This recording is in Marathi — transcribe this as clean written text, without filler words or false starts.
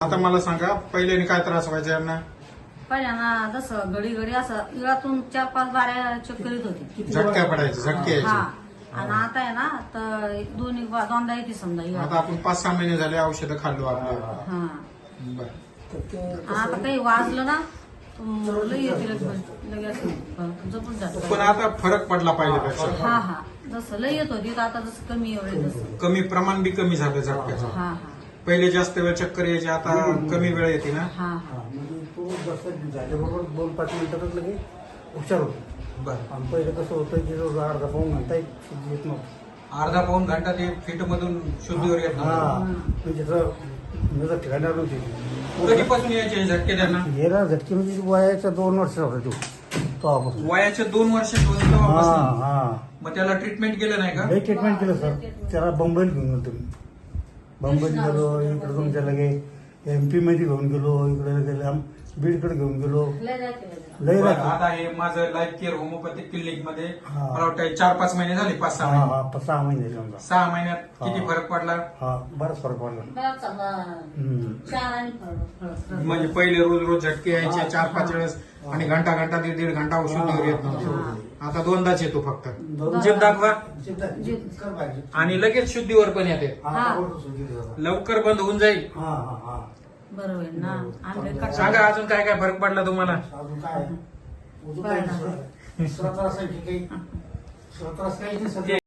आता मला सांगा पहिल्याने काय त्रास व्हायचा यांना? पहिल्यांदा जसं घडी घडी असं इळातून 4-5 बाऱ्या चेक करीत होती. झटका पडायचे, झटके हा यायचे. आणि आता आहे ना तर दोनदा येते समजा इळा. आता आपण 5-6 महिने झाले औषधं खाल्लो आपले. हा बरं. आणि आता काही वाजलं ना तर लई येते लगेच जपून जात. पण आता फरक पडला पहिल्यापेक्षा. हा जसं लई येत होती तर आता जसं कमी एवढे जसं. कमी प्रमाण बी कमी झालं झटक्याचं. हा पहिले जास्त वेळ चक्कर यायची, आता कमी वेळ येते ना. हा म्हणजे तो जसं झाल्याबरोबर 2-5 मिनिटातच लगे उपचार होतो. बरं. आणि पहिले कसं होतं की जो अर्धा पाऊण घंटा येत नव्हतं. अर्धा पाऊण घंटा ते फीट मधून शुद्धीवर येत हा नव्हतं. म्हणजे त्याचं ठिकाण नव्हती. कधीपासून यायचे झटके त्यांना? हेरा झटके म्हणजे वयाच्या 2 वर्ष होता तो आपण. वयाच्या 2 वर्ष मग त्याला ट्रीटमेंट केलं नाही का? लई ट्रीटमेंट केलं सर. त्याला बंबईला घेऊन गेलो तुम्ही. बंबईला गेलो, इकडे तुमच्या लगे MP मध्ये घेऊन गेलो, इकडे गेलो बीडकडे घेऊन गेलो. लई बरं, राहतो. आता हे माझं लाईफ केअर होमिओपॅथिक क्लिनिक मध्ये हा. मला वाटतं 4-5 महिने झाले, 5-6 हा महिने. हा 6 महिने समजा. 6 महिन्यात किती हा. फरक पडला? हा बराच फरक पडला. बराच चांगला हम्म. 4 आणि फरक. म्हणजे पहिले रोज झटके यायचे 4-5 वेळेस आणि घंटा 1.5 घंटा औषध येत नव्हतं. आता 2दाच येतो फक्त. जीभ दाखवा आणि लगेच शुद्धीवर पण येते. लवकर बंद होऊन जाईल. बरोबर आहे ना. आंबे सांगा अजून काय काय फरक पडला तुम्हाला? अजून काय? उजून काय? 17 काही 17 काही ते